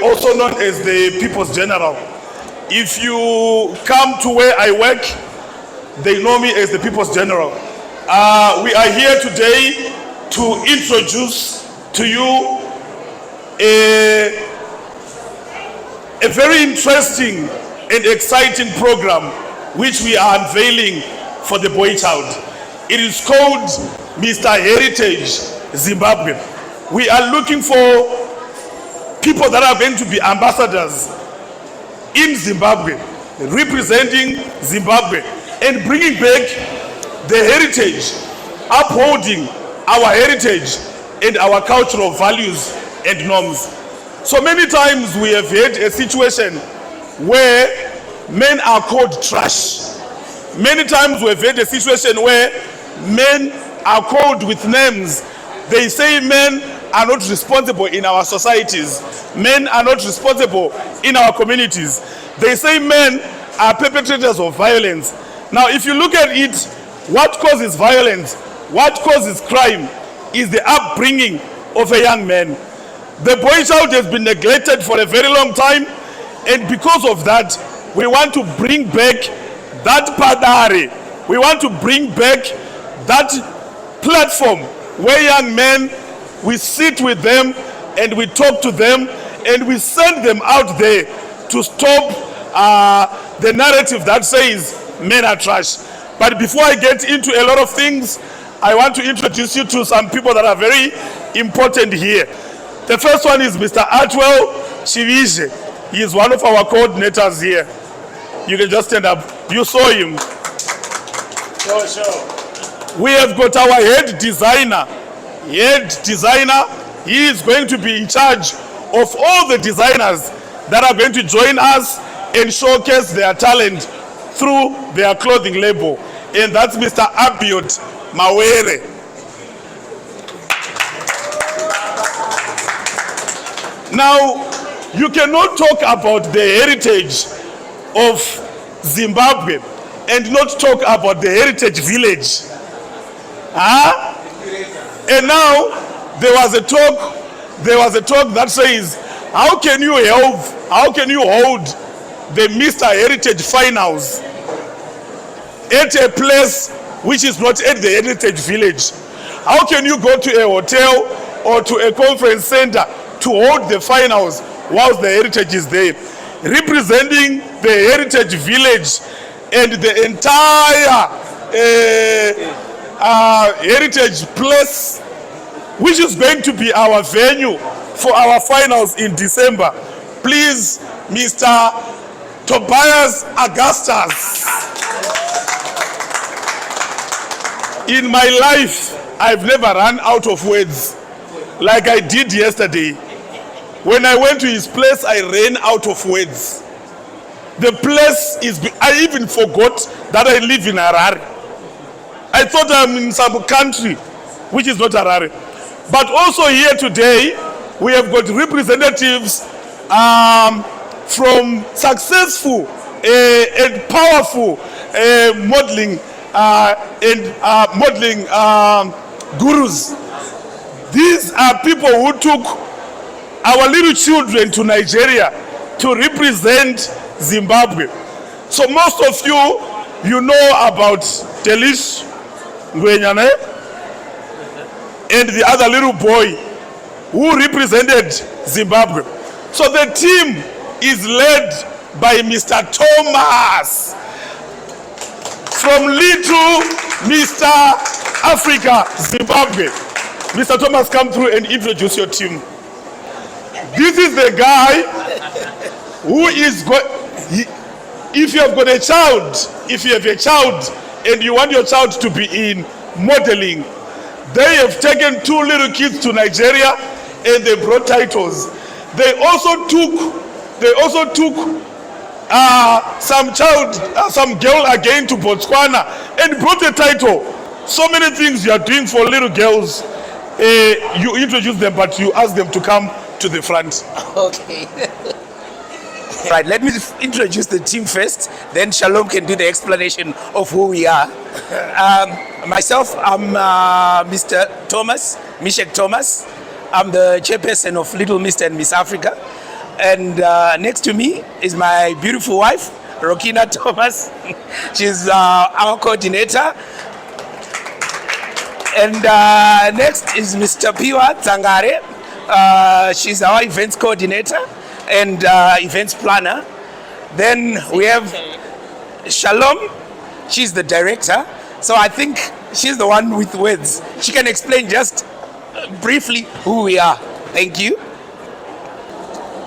also known as the People's General. If you come to where I work, they know me as the People's General. We are here today to introduce to you a very interesting and exciting program which we are unveiling for the boy child. It is called Mr. Heritage Zimbabwe. We are looking for people that are going to be ambassadors in Zimbabwe, representing Zimbabwe and bringing back the heritage, upholding our heritage and our cultural values and norms. So many times we have had a situation where men are called trash. Many times we have had a situation where men are called with names. They say men are not responsible in our societies. Men are not responsible in our communities. They say men are perpetrators of violence. Now, if you look at it, what causes violence, what causes crime is the upbringing of a young man. The boy child has been neglected for a very long time, and because of that, we want to bring back that padare. We want to bring back that platform where young men, we sit with them and we talk to them and we send them out there to stop the narrative that says men are trash. But before I get into a lot of things, I want to introduce you to some people that are very important here. The first one is Mr. Atwell Chivije. He is one of our coordinators here. You can just stand up. You saw him. Sure. We have got our head designer. He is going to be in charge of all the designers that are going to join us and showcase their talent through their clothing label. And that's Mr. Abiot Mawere. Now, you cannot talk about the heritage of Zimbabwe and not talk about the heritage village. And now there was a talk that says, how can you hold the Mr. Heritage finals at a place which is not at the heritage village? How can you go to a hotel or to a conference center to hold the finals whilst the heritage is there? Representing the heritage village and the entire heritage place, which is going to be our venue for our finals in December. Please, Mr. Tobias Augustus. In my life, I've never run out of words like I did yesterday. When I went to his place, I ran out of words. The place is, I even forgot that I live in Harare. I thought I'm in some country which is not Harare. But also here today, we have got representatives from successful and powerful modeling gurus. These are people who took our little children to Nigeria to represent Zimbabwe. So most of you know about Delish Ngwenyane and the other little boy who represented Zimbabwe. So the team is led by Mr. Thomas from little Mr. Africa, Zimbabwe. Mr. Thomas, come through and introduce your team. This is the guy who is if you have got a child, if you have a child and you want your child to be in modeling, they have taken two little kids to Nigeria and they brought titles. They also took some girl again to Botswana and brought a title. So many things you are doing for little girls. You introduce them, but you ask them to come to the front. Okay. Right, let me introduce the team first, then Shalom can do the explanation of who we are. Myself, I'm Mr. Thomas, Mishek Thomas. I'm the chairperson of Little Mr. and Miss Africa. And next to me is my beautiful wife, Rokina Thomas. She's our coordinator. And next is Mr. Piwa Tsangare. She's our events coordinator and events planner. Then we have Shalom. She's the director. So I think she's the one with words. She can explain just briefly who we are. Thank you.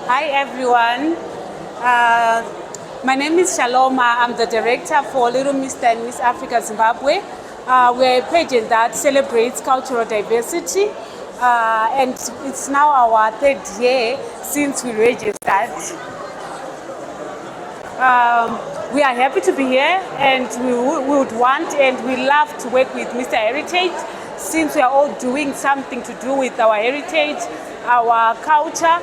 Hi everyone. My name is Shaloma. I'm the director for Little Mr. and Miss Africa Zimbabwe. We're a pageant that celebrates cultural diversity, and it's now our third year since we registered. We are happy to be here, and we would want and we love to work with Mr. Heritage, since we are all doing something to do with our heritage, our culture.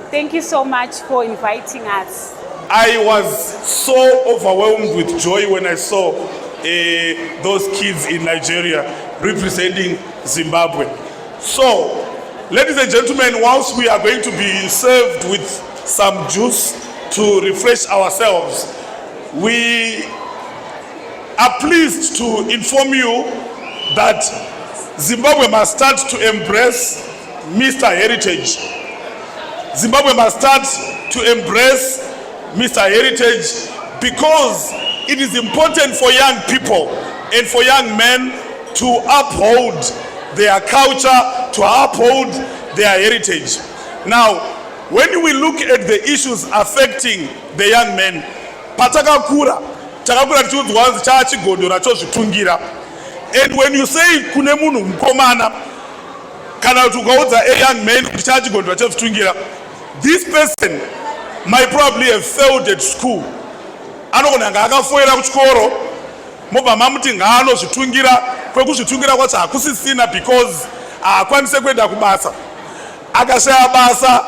Thank you so much for inviting us. I was so overwhelmed with joy when I saw those kids in Nigeria representing Zimbabwe. So, ladies and gentlemen, whilst we are going to be served with some juice to refresh ourselves, we are pleased to inform you that Zimbabwe must start to embrace Mr. Heritage. Zimbabwe must start to embrace Mr. Heritage, because it is important for young people and for young men to uphold their culture, to uphold their heritage. Now, when we look at the issues affecting the young men, patakakura tichiudzwa chachigodora chozvitungira. And when you say kune munhu mukomana kana kuti ukaudza a young man kuti chachigodora chozvitungira, this person might probably have failed at school. Anogona nga akafoira kuchikoro mobva mamuti ngaanozvitungira, kwekuzvitungira kwacho hakusisina because haakwanise kuenda kubasa. Akashaya basa,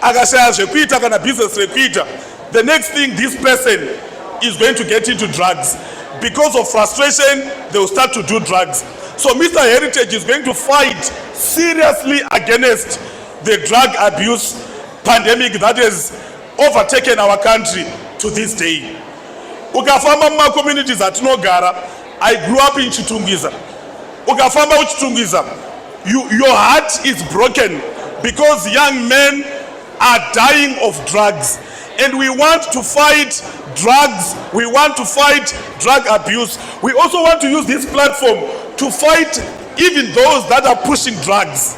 akashaya zvekuita kana business rekuita, the next thing this person is going to get into drugs. Because of frustration, they will start to do drugs. So Mr. Heritage is going to fight seriously against the drug abuse pandemic that has overtaken our country to this day. Ukafamba muma communities atinogara, I grew up in Chitungwiza. Ukafamba uChitungwiza, your heart is broken because young men are dying of drugs. And we want to fight drugs. We want to fight drug abuse. We also want to use this platform to fight even those that are pushing drugs.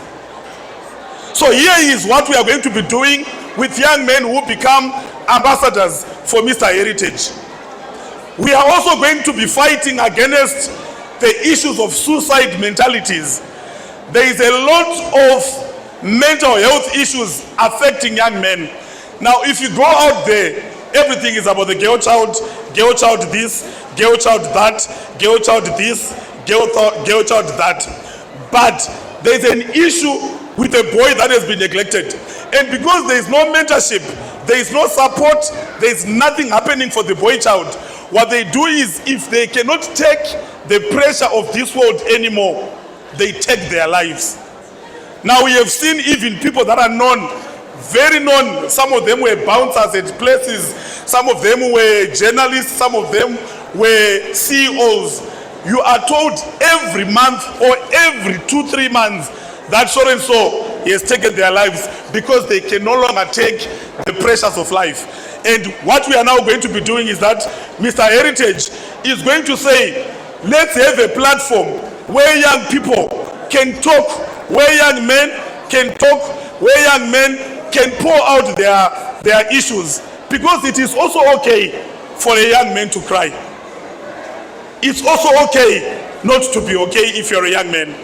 So here is what we are going to be doing with young men who become ambassadors for Mr. Heritage. We are also going to be fighting against the issues of suicide mentalities. There is a lot of mental health issues affecting young men. Now, if you go out there, everything is about the girl child this, girl child that, girl child this, girl child that. But there is an issue with a boy that has been neglected. And because there is no mentorship, there is no support, there is nothing happening for the boy child. What they do is, if they cannot take the pressure of this world anymore, they take their lives. Now we have seen even people that are known, very known. Some of them were bouncers at places. Some of them were journalists. Some of them were CEOs. You are told every month or every 2-3 months that so and so has taken their lives because they can no longer take the pressures of life. And what we are now going to be doing is that Mr. Heritage is going to say, let's have a platform where young people can talk, where young men can talk, where young men can pour out their issues. Because it is also okay for a young man to cry. It's also okay not to be okay if you're a young man.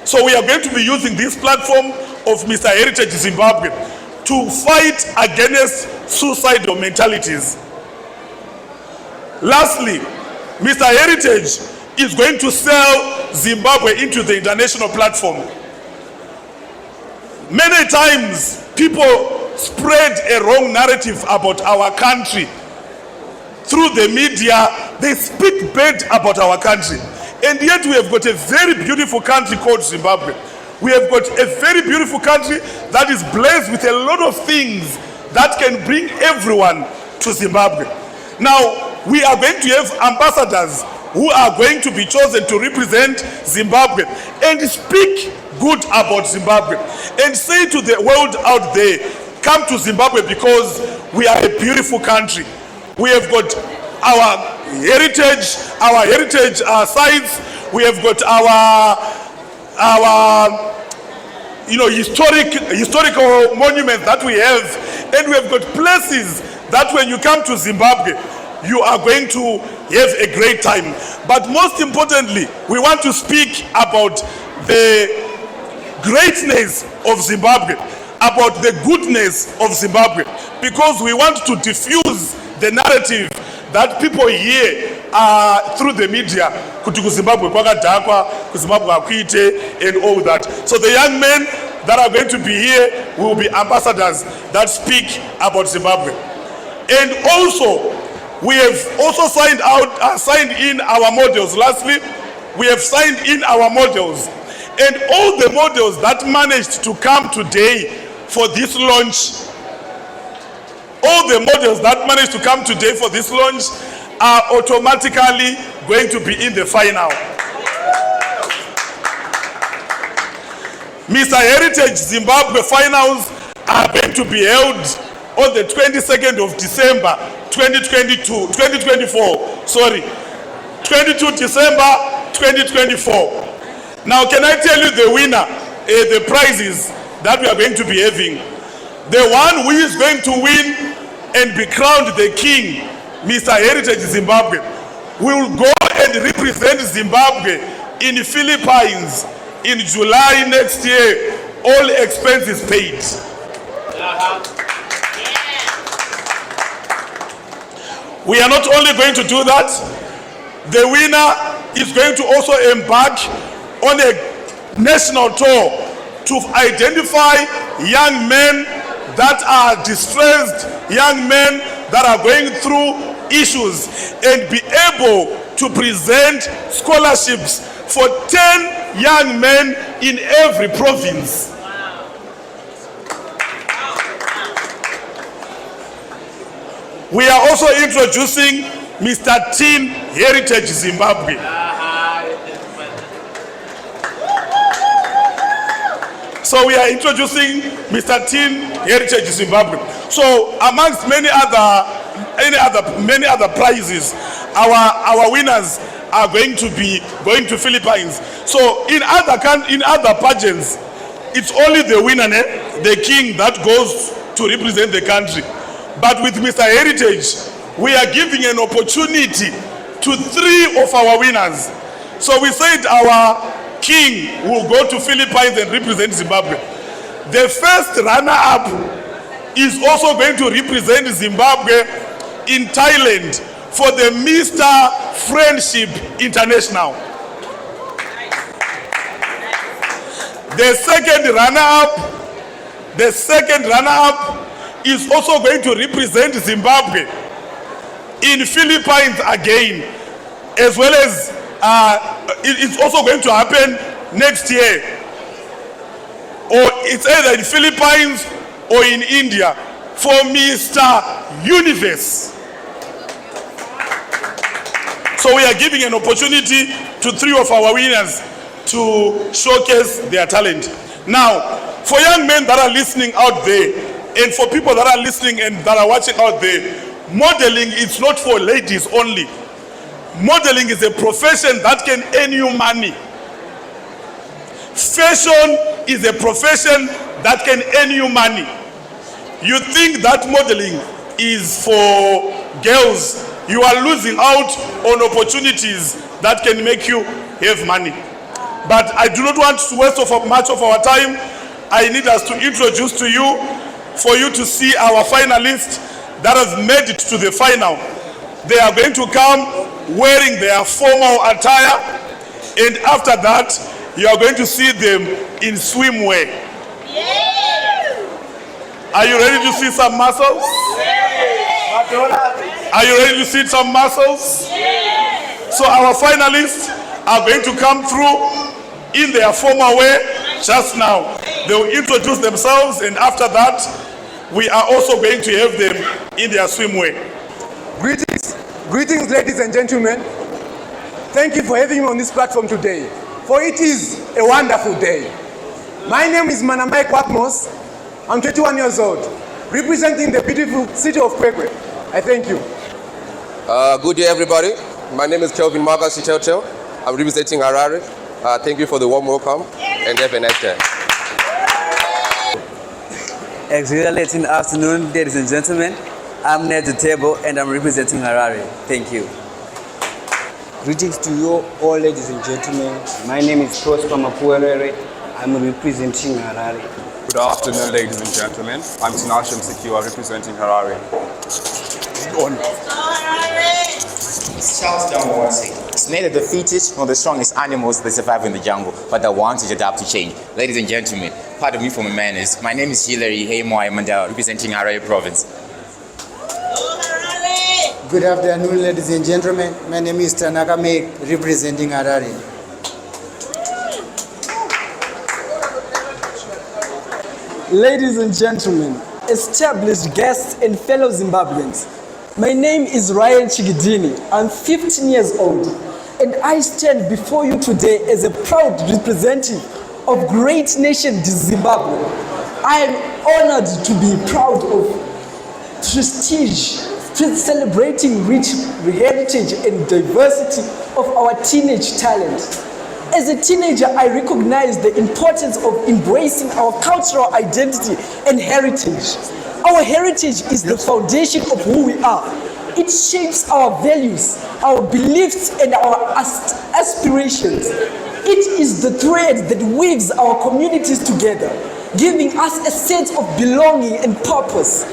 So we are going to be using this platform of Mr. Heritage Zimbabwe to fight against suicidal mentalities. Lastly, Mr. Heritage is going to sell Zimbabwe into the international platform. Many times people spread a wrong narrative about our country. Through the media, they speak bad about our country. And yet we have got a very beautiful country called Zimbabwe. We have got a very beautiful country that is blessed with a lot of things that can bring everyone to Zimbabwe. Now, we are going to have ambassadors who are going to be chosen to represent Zimbabwe and speak good about Zimbabwe and say to the world out there, come to Zimbabwe because we are a beautiful country. We have got our heritage sites. We have got our historical monuments that we have, and we have got places that when you come to Zimbabwe, you are going to have a great time. But most importantly, we want to speak about the greatness of Zimbabwe, about the goodness of Zimbabwe, because we want to diffuse the narrative that people hear through the media, kuti kuZimbabwe kwakadhakwa, kuZimbabwe akuite, and all that. So the young men that are going to be here will be ambassadors that speak about Zimbabwe. And also, we have also signed in our models. Lastly, we have signed in our models. And all the models that managed to come today for this launch, all the models that managed to come today for this launch are automatically going to be in the final. Mr. Heritage Zimbabwe finals are going to be held on the 22nd of December 2024. Sorry, 22 December 2024. Now, can I tell you the winner, the prizes that we are going to be having? The one who is going to win and be crowned the king, Mr. Heritage Zimbabwe, will go and represent Zimbabwe in the Philippines in July next year, all expenses paid. We are not only going to do that, the winner is going to also embark on a national tour to identify young men that are distressed, young men that are going through issues, and be able to present scholarships for 10 young men in every province. We are also introducing Mr. Teen Heritage Zimbabwe. So we are introducing Mr. Teen Heritage Zimbabwe. So amongst many other prizes, our winners are going to be going to Philippines. So in other pageants, it's only the winner, the king, that goes to represent the country. But with Mr. Heritage, we are giving an opportunity to 3 of our winners. So we said our king will go to Philippines and represent Zimbabwe. The first runner-up is also going to represent Zimbabwe in Thailand for the Mr. Friendship International. The second runner-up is also going to represent Zimbabwe in Philippines again, as well as it's also going to happen next year, or it's either in Philippines or in India, for Mr. Universe. So we are giving an opportunity to 3 of our winners to showcase their talent. Now, for young men that are listening out there, and for people that are listening and that are watching out there, modeling is not for ladies only. Modeling is a profession that can earn you money. Fashion is a profession that can earn you money. You think that modeling is for girls, you are losing out on opportunities that can make you have money. But I do not want to waste much of our time. I need us to introduce to you, for you to see our finalists that have made it to the final. They are going to come wearing their formal attire, and after that, you are going to see them in swimwear. Are you ready to see some muscles? Are you ready to see some muscles? So our finalists are going to come through in their formal wear just now. They will introduce themselves, and after that, we are also going to have them in their swimwear. Greetings, ladies and gentlemen. Thank you for having me on this platform today, for it is a wonderful day. My name is Manamai Kwakmos. I'm 21 years old, representing the beautiful city of Kwekwe. I thank you. Good day, everybody. My name is Kelvin Marcus Chiteltel. I'm representing Harare. Thank you for the warm welcome, and have a nice day. Exhilarating afternoon, ladies and gentlemen. I'm near the table and I'm representing Harare. Thank you. Greetings to you all, ladies and gentlemen. My name is Prosper Mapuerere. I'm representing Harare. Good afternoon, ladies and gentlemen. I'm Tinashe Msikiwa, representing Harare. Charles Damwasi. It's neither the fittest nor the strongest animals that survive in the jungle, but the ones which adapt to change. Ladies and gentlemen, pardon me for my manners. My name is Hilary Heimoy Mandela, representing Harare Province. Good afternoon, ladies and gentlemen. My name is Tanaka Meg, representing Harare. Ladies and gentlemen, established guests and fellow Zimbabweans, my name is Ryan Chigidini. I'm 15 years old, and I stand before you today as a proud representative of great nation Zimbabwe. I am honored to be proud of prestige, celebrating rich heritage and diversity of our teenage talent. As a teenager, I recognize the importance of embracing our cultural identity and heritage. Our heritage is the foundation of who we are. It shapes our values, our beliefs, and our aspirations. It is the thread that weaves our communities together, giving us a sense of belonging and purpose.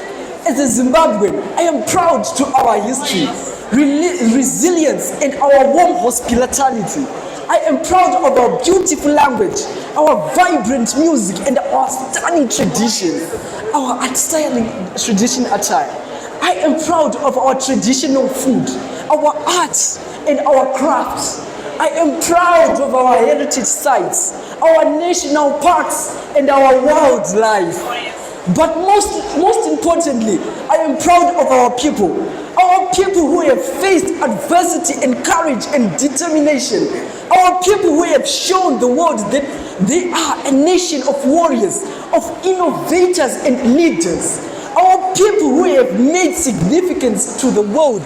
As a Zimbabwean, I am proud to our history, resilience, and our warm hospitality. I am proud of our beautiful language, our vibrant music, and our stunning tradition, our styling tradition attire. I am proud of our traditional food, our arts, and our crafts. I am proud of our heritage sites, our national parks, and our wildlife. But most importantly, I am proud of our people who have faced adversity and courage and determination. Our people who have shown the world that they are a nation of warriors, of innovators and leaders. Our people who have made significance to the world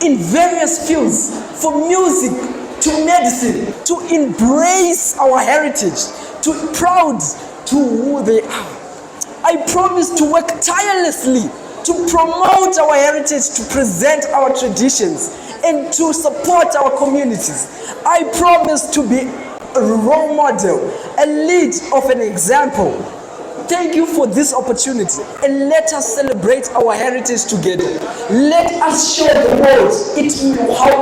in various fields, from music to medicine, to embrace our heritage, to be proud to who they are. I promise to work tirelessly to promote our heritage, to present our traditions, and to support our communities. I promise to be a role model, a lead of an example. Thank you for this opportunity, and let us celebrate our heritage together. Let us show the world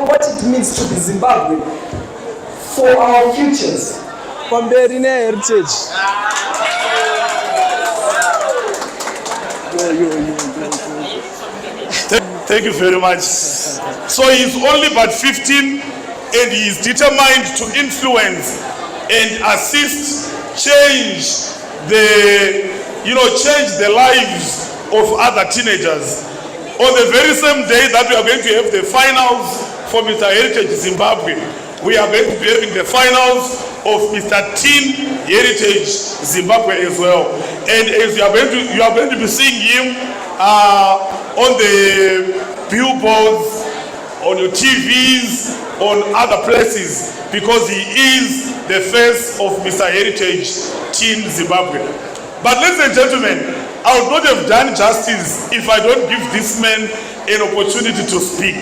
what it means to be Zimbabwe for our futures. Pamberine heritage. Thank you very much. So he's only but 15 and he is determined to influence and assist change the lives of other teenagers. On the very same day that we are going to have the finals for Mr. Heritage Zimbabwe, we are going to be having the finals of Mr. Teen Heritage Zimbabwe as well. And as you are going to be seeing him on the billboards, on your TVs, on other places, because he is the face of Mr. Heritage Teen Zimbabwe. But ladies and gentlemen, I would not have done justice if I don't give this man an opportunity to speak.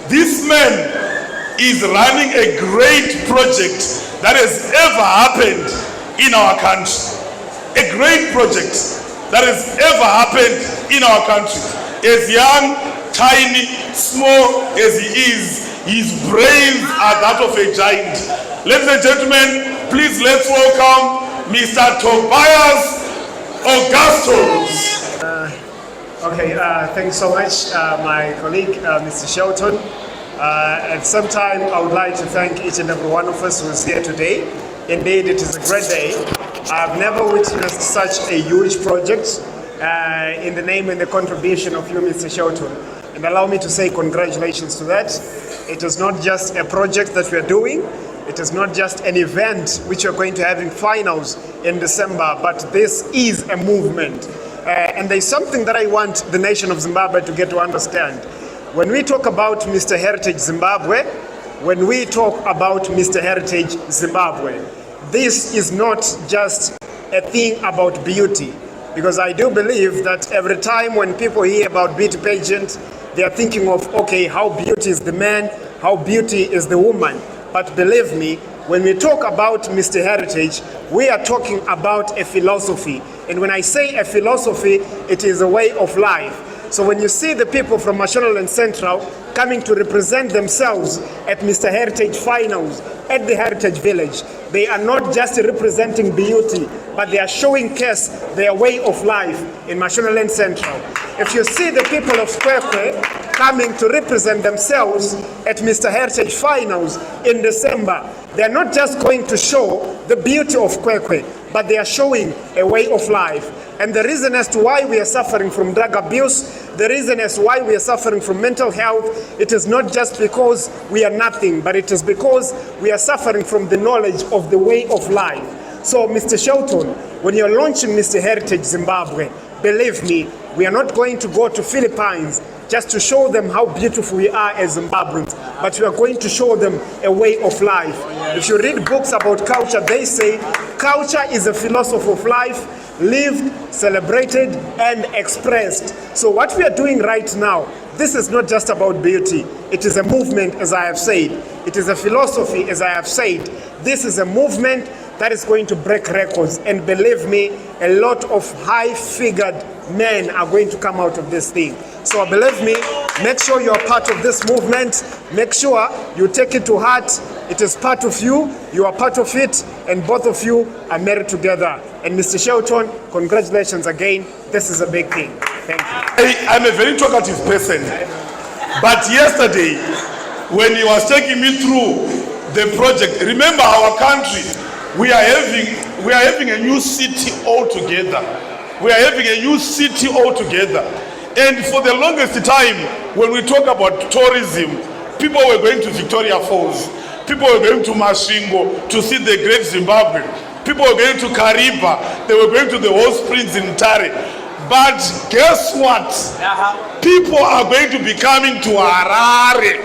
This man is running a great project that has ever happened in our country. A great project that has ever happened in our country. As young, tiny, small as he is, his brains are that of a giant. Ladies and gentlemen, please let's welcome Mr. Tobias Augustus. Thanks so much, my colleague, Mr. Shelton. At some time, I would like to thank each and every one of us who is here today. Indeed, it is a great day. I've never witnessed such a huge project in the name and the contribution of you, Mr. Shelton. And allow me to say congratulations to that. It is not just a project that we are doing. It is not just an event which we're going to have in finals in December, but this is a movement. And there's something that I want the nation of Zimbabwe to get to understand. When we talk about Mr. Heritage Zimbabwe, when we talk about Mr. Heritage Zimbabwe, this is not just a thing about beauty, because I do believe that every time when people hear about beauty pageant, they are thinking of, okay, how beauty is the man, how beauty is the woman. But believe me, when we talk about Mr. Heritage, we are talking about a philosophy. And when I say a philosophy, it is a way of life. So when you see the people from National and Central coming to represent themselves at Mr. Heritage Finals at the Heritage Village, they are not just representing beauty, but they are showing their way of life in National and Central. If you see the people of Kwekwe coming to represent themselves at Mr. Heritage Finals in December, they are not just going to show the beauty of Kwekwe, but they are showing a way of life. And the reason as to why we are suffering from drug abuse, the reason as to why we are suffering from mental health, it is not just because we are nothing, but it is because we are suffering from the knowledge of the way of life. So, Mr. Shelton, when you're launching Mr. Heritage Zimbabwe, believe me, we are not going to go to Philippines just to show them how beautiful we are as Zimbabweans, but we are going to show them a way of life. If you read books about culture, they say culture is a philosophy of life, lived, celebrated, and expressed. So what we are doing right now, this is not just about beauty. It is a movement, as I have said. It is a philosophy, as I have said. This is a movement that is going to break records. And believe me, a lot of high-figured men are going to come out of this thing. So believe me, make sure you are part of this movement. Make sure you take it to heart. It is part of you. You are part of it. And both of you are married together. And Mr. Shelton, congratulations again. This is a big thing. Thank you. I'm a very talkative person. But yesterday, when he was taking me through the project, remember our country, we are having a new city altogether. We are having a new city altogether. And for the longest time, when we talk about tourism, people were going to Victoria Falls. People were going to Masvingo to see the Great Zimbabwe. People were going to Kariba. They were going to the hot springs in Tare. But guess what? People are going to be coming to Harare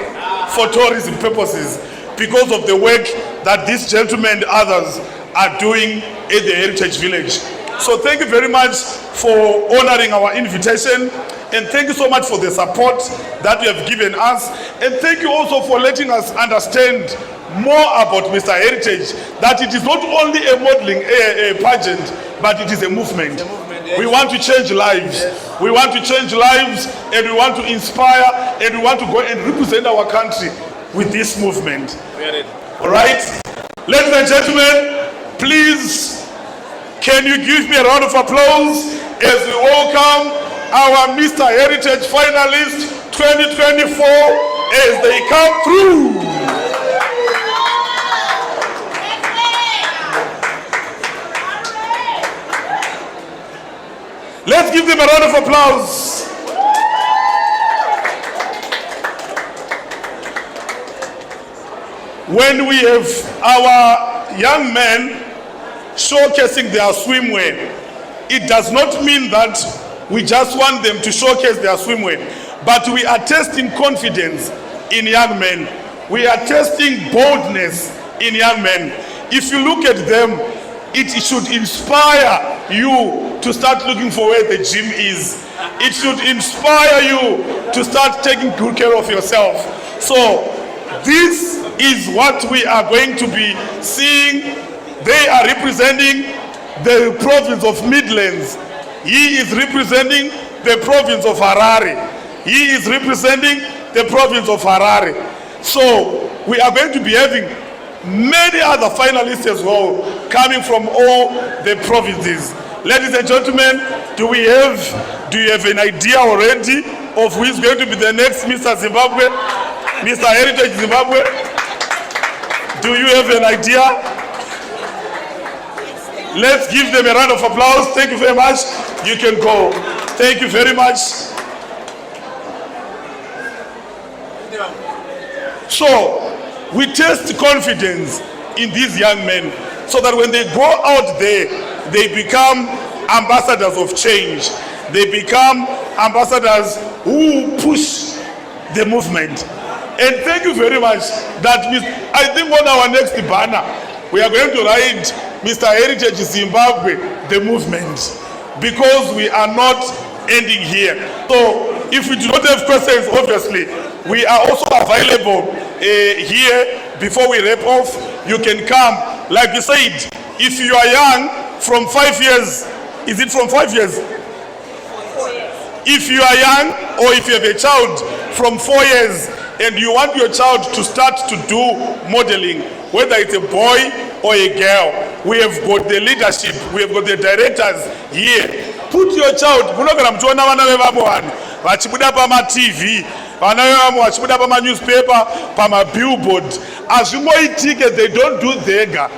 for tourism purposes because of the work that this gentleman and others are doing at the Heritage Village. So thank you very much for honoring our invitation, and thank you so much for the support that you have given us, and thank you also for letting us understand more about Mr. Heritage, that it is not only a modeling a pageant, but it is a movement. We want to change lives. We want to change lives, and we want to inspire, and we want to go and represent our country with this movement. All right? Ladies and gentlemen, please, can you give me a round of applause as we welcome our Mr. Heritage Finalist 2024 as they come through. Let's give them a round of applause. When we have our young men showcasing their swimwear, it does not mean that we just want them to showcase their swimwear, but we are testing confidence in young men. We are testing boldness in young men. If you look at them, it should inspire you to start looking for where the gym is. It should inspire you to start taking good care of yourself. So this is what we are going to be seeing. They are representing the province of Midlands. He is representing the province of Harare. He is representing the province of Harare. So we are going to be having many other finalists as well, coming from all the provinces. Ladies and gentlemen, do you have an idea already of who is going to be the next Mr. Zimbabwe, Mr. Heritage Zimbabwe? Do you have an idea? Let's give them a round of applause. Thank you very much. You can go. Thank you very much. So, we test confidence in these young men so that when they go out there, they become ambassadors of change. They become ambassadors who push the movement. And thank you very much. I think on our next banner, we are going to write Mr. Heritage Zimbabwe, the movement, because we are not ending here. So if we do not have questions, obviously, we are also available here before we wrap off. You can come. Like we said, if you are young, from 5 years, is it from 5 years? 4 years. If you are young or if you have a child from 4 years and you want your child to start to do modeling, whether it's a boy or a girl, we have got the leadership, we have got the directors here. Put your child, vachibuda pama TV, vana vevamwe vachibuda pama newspaper, pama billboard. Azvimoitike, they don't do dhega.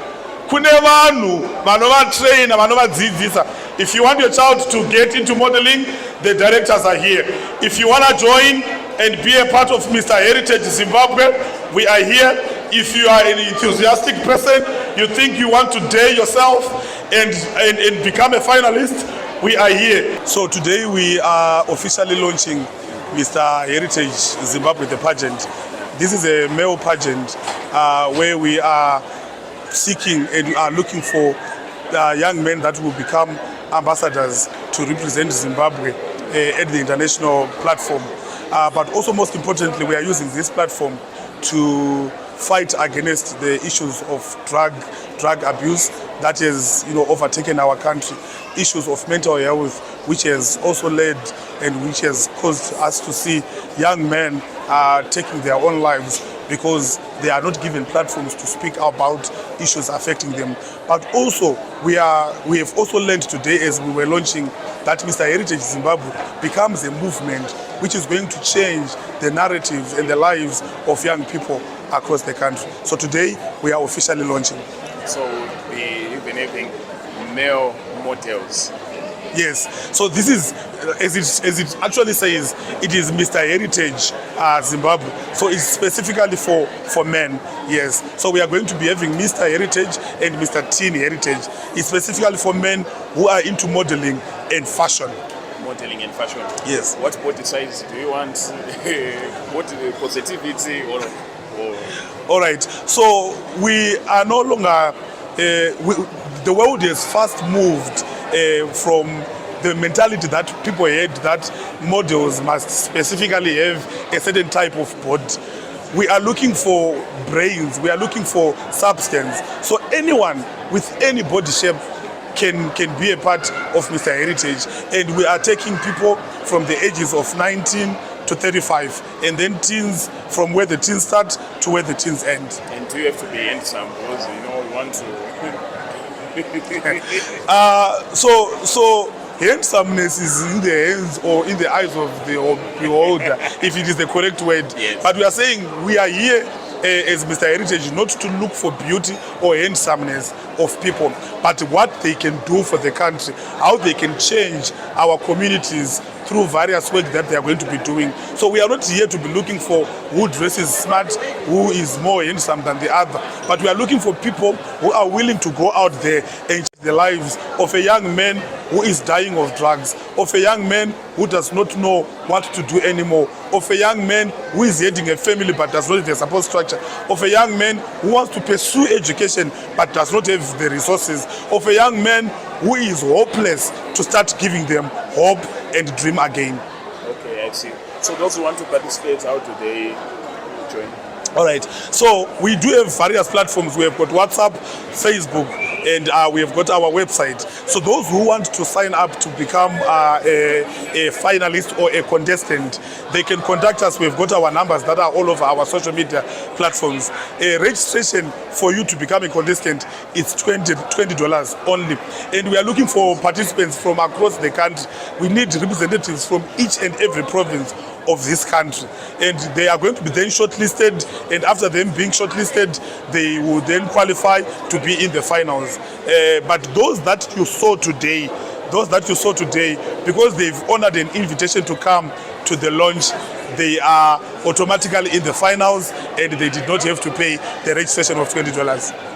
Kune vanhu vanovatraina, vanovadzidzisa. If you want your child to get into modeling, the directors are here. If you want to join and be a part of Mr. Heritage Zimbabwe, we are here. If you are an enthusiastic person, you think you want to dare yourself and become a finalist, we are here. So today we are officially launching Mr. Heritage Zimbabwe, the pageant. This is a male pageant where we are seeking and are looking for young men that will become ambassadors to represent Zimbabwe at the international platform. But also most importantly, we are using this platform to fight against the issues of drug abuse that has overtaken our country, issues of mental health, which has also led and which has caused us to see young men taking their own lives because they are not given platforms to speak about issues affecting them. But also, we have also learned today as we were launching that Mr. Heritage Zimbabwe becomes a movement which is going to change the narratives and the lives of young people across the country. So today, we are officially launching. So you've been having male models. Yes, so this is, as it actually says, it is Mr. Heritage Zimbabwe. So it's specifically for men, yes. So we are going to be having Mr. Heritage and Mr. Teen Heritage. It's specifically for men who are into modeling and fashion. Modeling and fashion? Yes. What body size do you want? What positivity or? All right, so we are no longer, the world has fast moved from the mentality that people had that models must specifically have a certain type of body. We are looking for brains, we are looking for substance. So anyone with any body shape can be a part of Mr. Heritage. And we are taking people from the ages of 19 to 35, and then teens from where the teens start to where the teens end. And do you have to be handsome because you want to? So handsomeness is in the hands or in the eyes of the beholder, if it is the correct word. Yes. But we are saying we are here as Mr. Heritage not to look for beauty or handsomeness of people, but what they can do for the country, how they can change our communities through various work that they are going to be doing. So we are not here to be looking for who dresses smart, who is more handsome than the other, but we are looking for people who are willing to go out there and change the lives of a young man who is dying of drugs, of a young man who does not know what to do anymore, of a young man who is heading a family but does not have the support structure, of a young man who wants to pursue education but does not have the resources, of a young man who is hopeless to start giving them hope and dream again. Okay, I see. So those who want to participate, how do they join? All right, so we do have various platforms. We have got WhatsApp, Facebook, and we have got our website. So those who want to sign up to become a finalist or a contestant, they can contact us. We've got our numbers that are all over our social media platforms. A registration for you to become a contestant is $20 only. And we are looking for participants from across the country. We need representatives from each and every province of this country. And they are going to be then shortlisted, and after them being shortlisted, they will then qualify to be in the finals. But those that you saw today, because they've honored an invitation to come to the launch, they are automatically in the finals, and they did not have to pay the registration of $20.